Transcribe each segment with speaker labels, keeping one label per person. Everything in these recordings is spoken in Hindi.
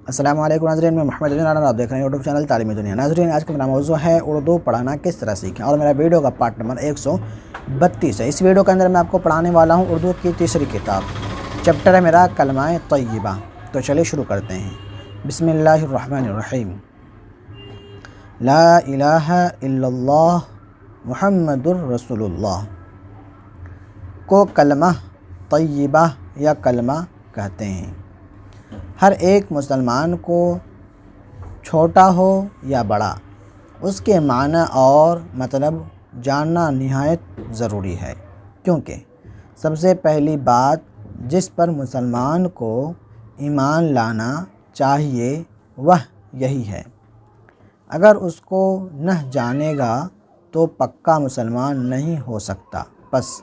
Speaker 1: अस्सलाम वालेकुम नाज़रीन, मैं मोहम्मद अजनान, आप देख रहे हैं यूट्यूब चैनल तालीमी दुनिया। नाज़रीन, आज का मेरा मौजू है उर्दू पढ़ाना किस तरह सीखें, और मेरा वीडियो का पार्ट नंबर 132 है। इस वीडियो के अंदर मैं आपको पढ़ाने वाला हूँ उर्दू की तीसरी किताब। चैप्टर है मेरा कलमाए तय्यबा। तो चलिए शुरू करते हैं। बिस्मिल्लाहिर्रहमानिर्रहीम। ला इलाहा इल्लल्लाह मुहम्मदुर रसूलुल्लाह को कलमा तय्यबा या कलमा कहते हैं। हर एक मुसलमान को, छोटा हो या बड़ा, उसके माना और मतलब जानना निहायत ज़रूरी है, क्योंकि सबसे पहली बात जिस पर मुसलमान को ईमान लाना चाहिए वह यही है। अगर उसको न जानेगा तो पक्का मुसलमान नहीं हो सकता। बस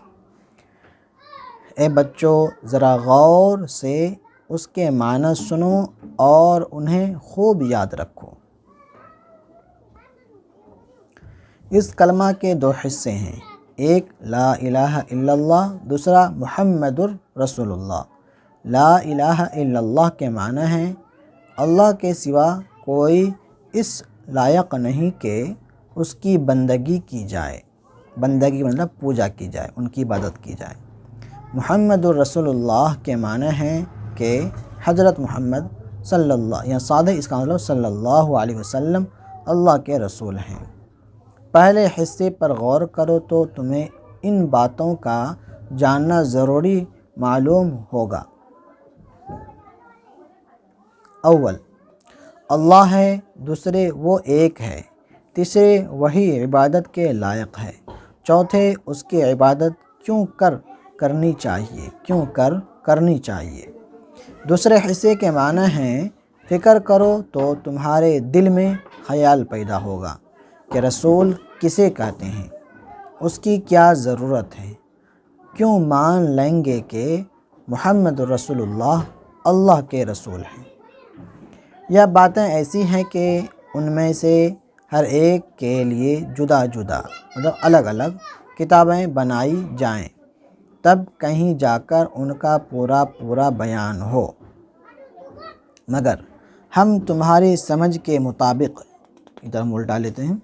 Speaker 1: ए बच्चों, ज़रा गौर से उसके माना सुनो और उन्हें खूब याद रखो। इस कलमा के दो हिस्से हैं, एक ला इलाहा इल्लल्लाह, दूसरा मुहम्मदुर रसूलुल्लाह। ला इलाहा इल्लल्लाह के माना है अल्लाह के सिवा कोई इस लायक नहीं कि उसकी बंदगी की जाए। बंदगी मतलब पूजा की जाए, उनकी इबादत की जाए। मुहम्मदुर रसूलुल्लाह के माना है कि हज़रत मोहम्मद सल्लल्लाहु या सादे इसका मतलब सल्लल्लाहु अलैहि वसल्लम अल्लाह के रसूल हैं। पहले हिस्से पर गौर करो तो तुम्हें इन बातों का जानना ज़रूरी मालूम होगा। अव्वल अल्लाह है, दूसरे वो एक है, तीसरे वही इबादत के लायक है, चौथे उसकी इबादत क्यों करनी चाहिए। दूसरे हिस्से के माना हैं फ़िक्र करो तो तुम्हारे दिल में ख़याल पैदा होगा कि रसूल किसे कहते हैं, उसकी क्या ज़रूरत है। क्यों मान लेंगे कि मुहम्मद रसूलुल्लाह अल्लाह के रसूल हैं। यह बातें ऐसी हैं कि उनमें से हर एक के लिए जुदा जुदा मतलब अलग अलग किताबें बनाई जाएं, तब कहीं जाकर उनका पूरा पूरा बयान हो। मगर हम तुम्हारी समझ के मुताबिक, इधर हम उल्टा लेते हैं,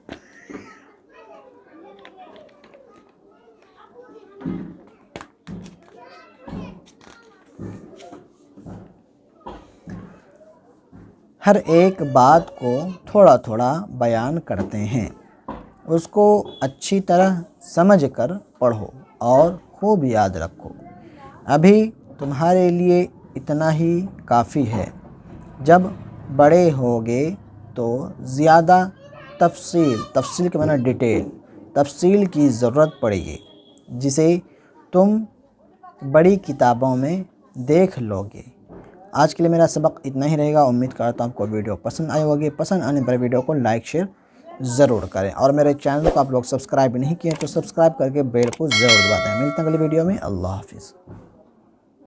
Speaker 1: हर एक बात को थोड़ा थोड़ा बयान करते हैं। उसको अच्छी तरह समझ कर पढ़ो और खूब याद रखो। अभी तुम्हारे लिए इतना ही काफ़ी है। जब बड़े होगे तो ज़्यादा तफसील के माना डिटेल, तफसील की ज़रूरत पड़ेगी, जिसे तुम बड़ी किताबों में देख लोगे। आज के लिए मेरा सबक इतना ही रहेगा। उम्मीद करता हूँ आपको वीडियो पसंद आई होगी। पसंद आने पर वीडियो को लाइक शेयर ज़रूर करें, और मेरे चैनल को आप लोग सब्सक्राइब नहीं किए तो सब्सक्राइब करके बेल को ज़रूर दबा दें। मिलते हैं अगली वीडियो में। अल्लाह हाफिज़।